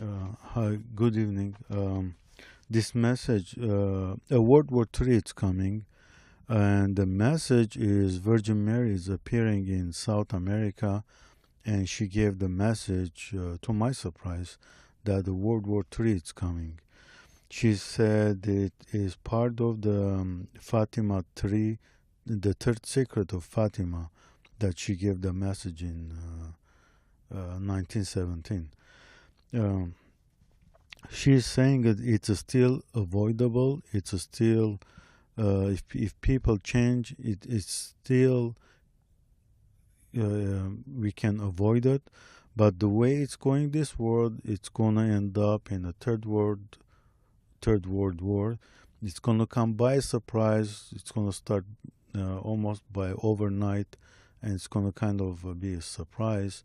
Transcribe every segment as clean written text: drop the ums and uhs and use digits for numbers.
Hi, good evening. This message, a World War III is coming, and the message is Virgin Mary is appearing in South America, and she gave the message, to my surprise, that the World War III is coming. She said it is part of the Fatima 3, the third secret of Fatima, that she gave the message in 1917. Um, she's saying that it's still avoidable. It's still if people change, it's still we can avoid it. But the way it's going this world, it's gonna end up in a third world war. It's gonna come by surprise. It's gonna start almost by overnight, and it's gonna kind of be a surprise.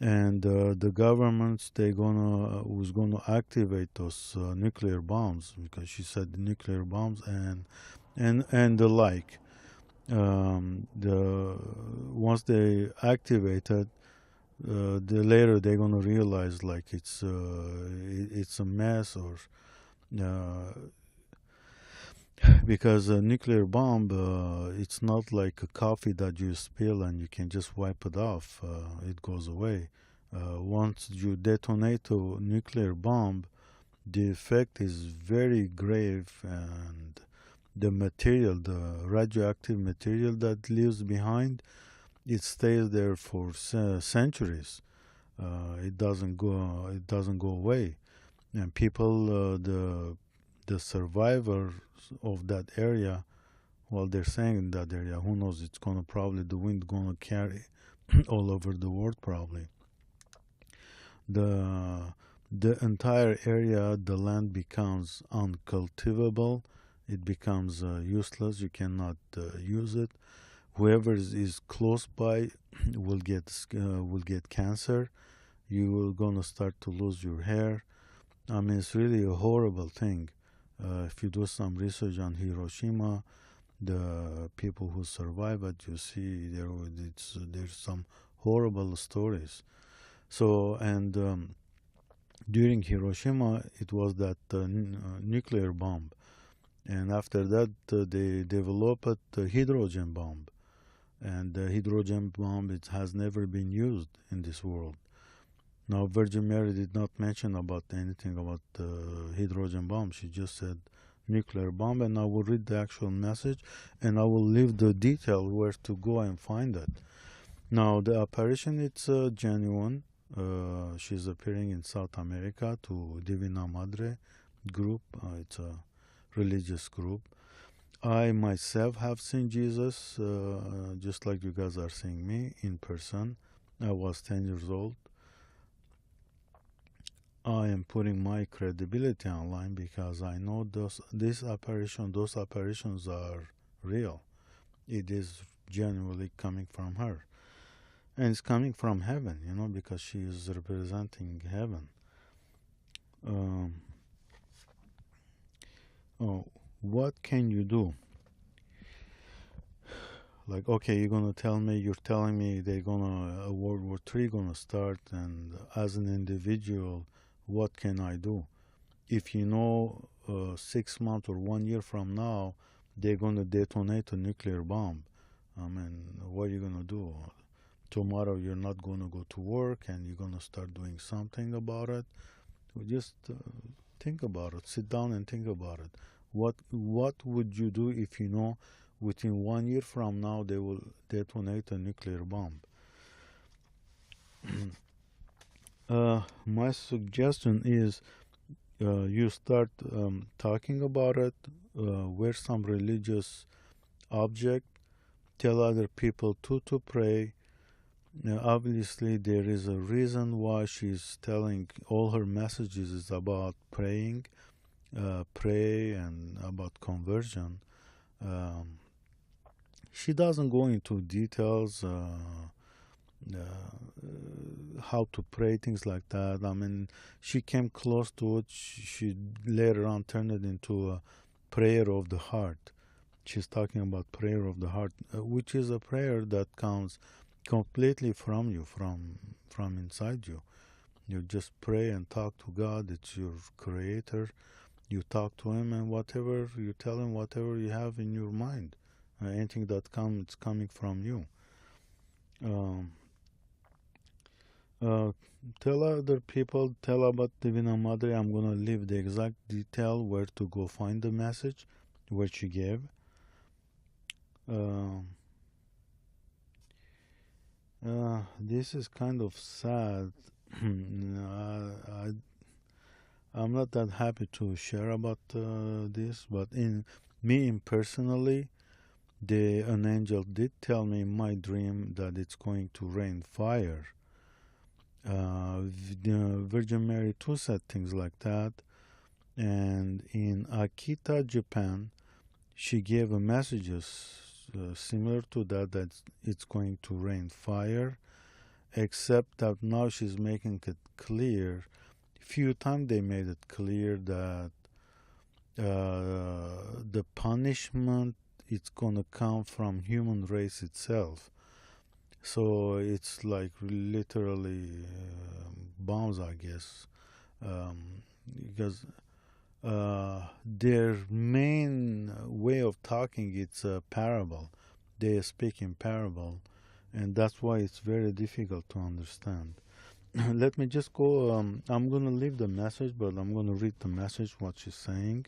And the governments they gonna was gonna activate those nuclear bombs, because she said nuclear bombs and the like. The once they activated, the later they're gonna realize like it's a mess, or uh, because a nuclear bomb, it's not like a coffee that you spill and you can just wipe it off. It goes away. Once you detonate a nuclear bomb, the effect is very grave, and the material, the radioactive material that leaves behind, it stays there for centuries. It doesn't go away, and people, the survivors of that area, well, they're saying in that area, who knows, it's gonna probably, the wind gonna carry all over the world probably. The the entire area, the land becomes uncultivable. It becomes useless. You cannot use it. Whoever is close by will get cancer. You will gonna start to lose your hair. I mean, it's really a horrible thing. If you do some research on Hiroshima, the people who survive it, you see there's some horrible stories. So, and during Hiroshima, it was that nuclear bomb, and after that, they developed the hydrogen bomb, and the hydrogen bomb, it has never been used in this world. Now, Virgin Mary did not mention about anything about the hydrogen bomb. She just said nuclear bomb, and I will read the actual message, and I will leave the detail where to go and find it. Now, the apparition, it's genuine. She's appearing in South America to Divina Madre group. It's a religious group. I myself have seen Jesus, just like you guys are seeing me in person. I was 10 years old. I am putting my credibility online because I know those apparitions are real. It is genuinely coming from her. And it's coming from heaven, because she is representing heaven. Um, oh, what can you do? Like, okay, you're telling me they're gonna, a World War III gonna start, and as an individual, what can I do? If 6 months or 1 year from now, they're gonna detonate a nuclear bomb, I mean, what are you gonna do? Tomorrow you're not gonna go to work, and you're gonna start doing something about it. Just think about it. Sit down and think about it. What would you do if within 1 year from now they will detonate a nuclear bomb? My suggestion is, you start talking about it, wear some religious object, tell other people to pray. Now, obviously, there is a reason why she's telling all her messages is about praying, pray, and about conversion. Um, she doesn't go into details, how to pray, things like that. I mean, she came close to it. She later on turned it into a prayer of the heart. She's talking about prayer of the heart, which is a prayer that comes completely from you, from inside you. You just pray and talk to God. It's your creator. You talk to him, and whatever you tell him, whatever you have in your mind, anything that comes, it's coming from you. Um, uh, Tell other people, tell about Divina Mother. I'm gonna leave the exact detail where to go find the message, which she gave. Um this is kind of sad. I'm not that happy to share about this, but in me in personally, an angel did tell me in my dream that it's going to rain fire. The Virgin Mary too said things like that, and in Akita, Japan, she gave a messages similar to that, that it's going to rain fire, except that now she's making it clear. Few times they made it clear that the punishment, it's gonna come from human race itself. So it's like literally bombs, I guess, because their main way of talking, it's a parable. They speak in parable, and that's why it's very difficult to understand. Let me just go. I'm gonna leave the message, but I'm gonna read the message. What she's saying.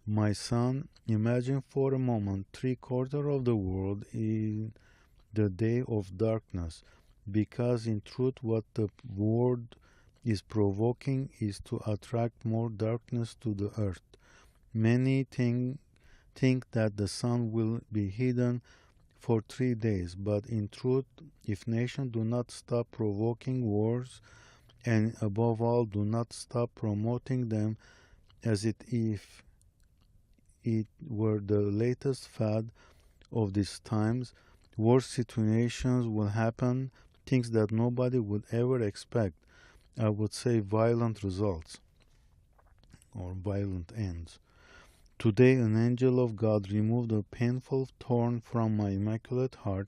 My son, imagine for a moment 3/4 of the world in the day of darkness, because in truth what the world is provoking is to attract more darkness to the earth. Many think that the sun will be hidden for 3 days, but in truth, if nations do not stop provoking wars, and above all do not stop promoting them as if it were the latest fad of these times, worse situations will happen, things that nobody would ever expect. I would say violent results or violent ends. Today, an angel of God removed a painful thorn from my immaculate heart,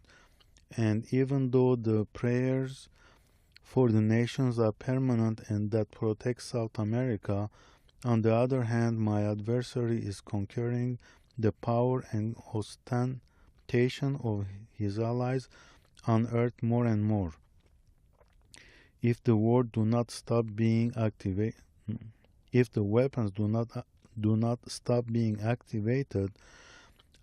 and even though the prayers for the nations are permanent and that protect South America, on the other hand, my adversary is conquering the power and ostentation of his allies on earth more and more. If the war do not stop being activated, if the weapons do not stop being activated,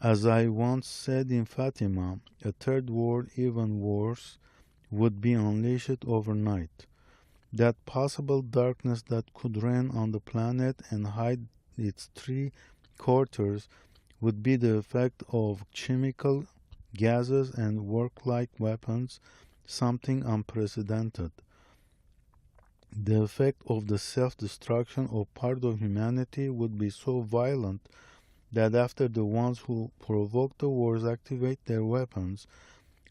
as I once said in Fatima, a third war, even worse, would be unleashed overnight. That possible darkness that could reign on the planet and hide its 3/4 would be the effect of chemical gases and work-like weapons, something unprecedented. The effect of the self-destruction of part of humanity would be so violent that after the ones who provoke the wars activate their weapons,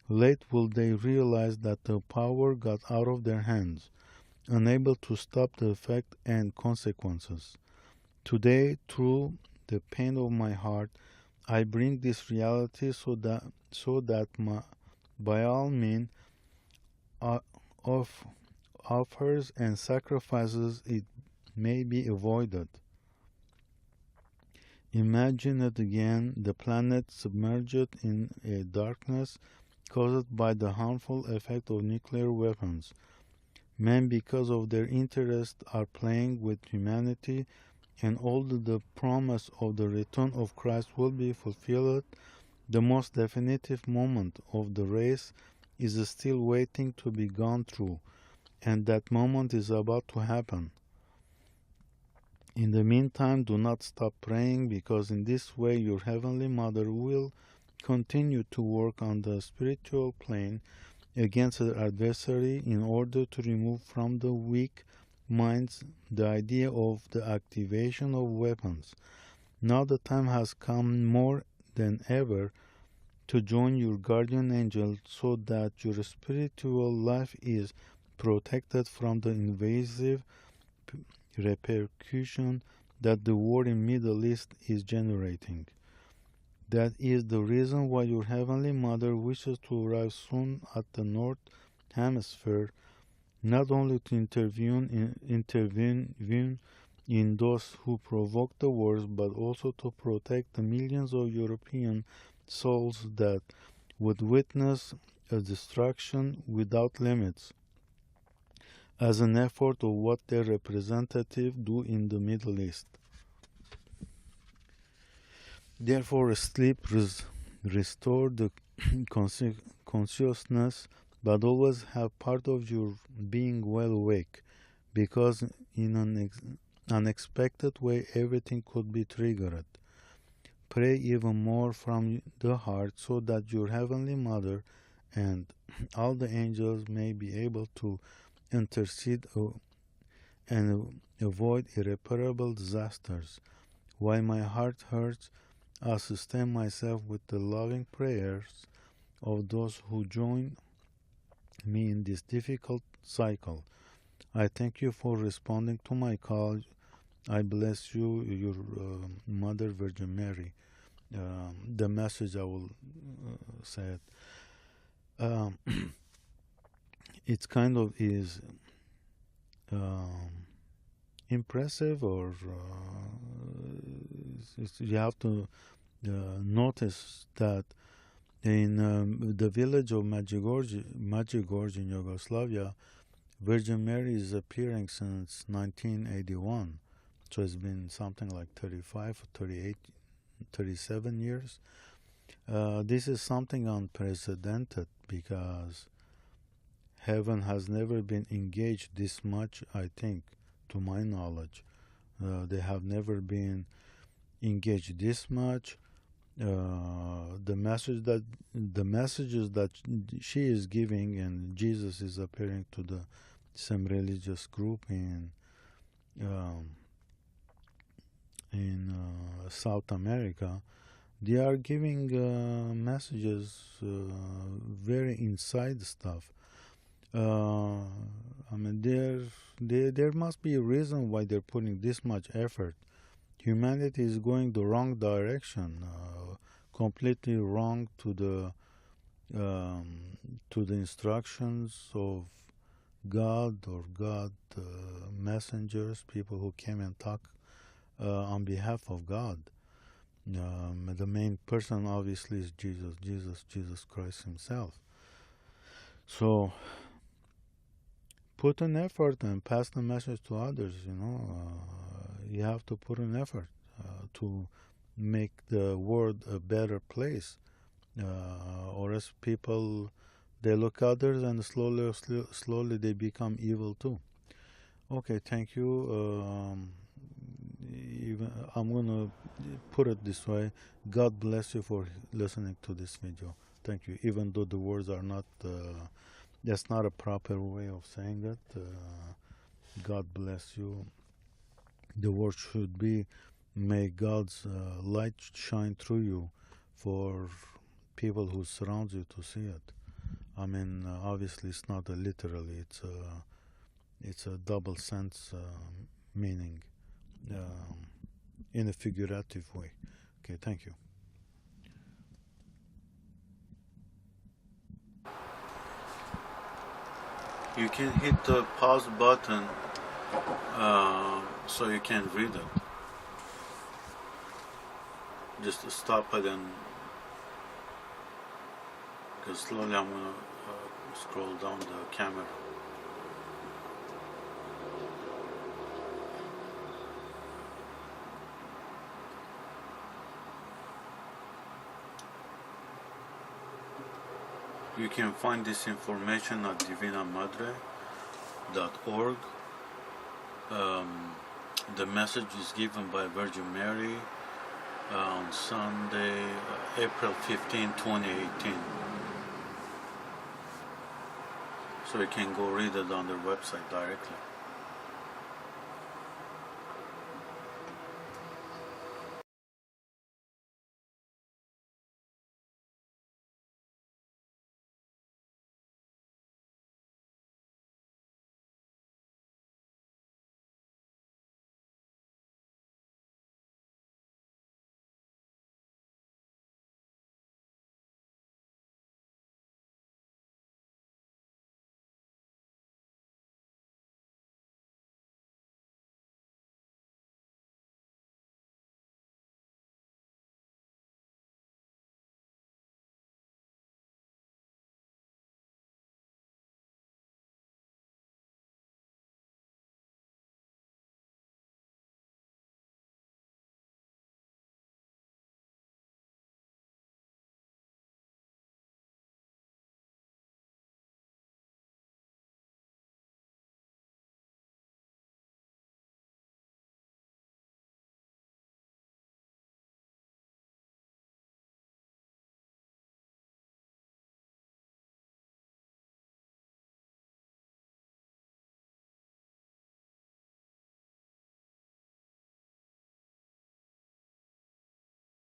late will they realize that the power got out of their hands, unable to stop the effect and consequences. Today, through the pain of my heart, I bring this reality so that by all means of offers and sacrifices it may be avoided. Imagine it again, the planet submerged in a darkness caused by the harmful effect of nuclear weapons. Men, because of their interest, are playing with humanity, and although the promise of the return of Christ will be fulfilled, the most definitive moment of the race is still waiting to be gone through, and that moment is about to happen. In the meantime, do not stop praying, because in this way your Heavenly Mother will continue to work on the spiritual plane against her adversary in order to remove from the weak minds the idea of the activation of weapons. Now the time has come more than ever to join your guardian angel so that your spiritual life is protected from the invasive repercussion that the war in Middle East is generating. That is the reason why your Heavenly Mother wishes to arrive soon at the North Hemisphere not only to intervene in those who provoke the wars, but also to protect the millions of European souls that would witness a destruction without limits as an effort of what their representatives do in the Middle East. Therefore, sleep restore the consciousness, but always have part of your being well awake, because in an unexpected way everything could be triggered. Pray even more from the heart so that your Heavenly Mother and all the angels may be able to intercede and avoid irreparable disasters. While my heart hurts, I sustain myself with the loving prayers of those who join me in this difficult cycle. I thank you for responding to my call. I bless you, your Mother Virgin Mary. The message I will say it. Um, it kind of is impressive, or you have to notice that in the village of Medjugorje in Yugoslavia, Virgin Mary is appearing since 1981. So it's been something like 35, 38, 37 years. This is something unprecedented, because heaven has never been engaged this much, I think, to my knowledge. They have never been engaged this much. The messages that she is giving, and Jesus is appearing to the some religious group in South America. They are giving messages, very inside stuff. I mean, there must be a reason why they're putting this much effort. Humanity is going the wrong direction, completely wrong to the instructions of God, or God messengers, people who came and talk on behalf of God. The main person obviously is Jesus Christ himself. So put an effort and pass the message to others. You have to put an effort to make the world a better place, or else people, they look others, and slowly they become evil too. Okay, thank you. I'm gonna put it this way: God bless you for listening to this video. Thank you. Even though the words are not, that's not a proper way of saying it. God bless you. The word should be, may God's light shine through you for people who surround you to see it. I mean, obviously it's not literally, it's a double sense meaning, in a figurative way. Okay, thank you. You can hit the pause button so you can read it. Just stop it, and because slowly I'm gonna scroll down the camera. You can find this information at divinamadre.org. The message is given by Virgin Mary on Sunday, April 15, 2018. So you can go read it on their website directly.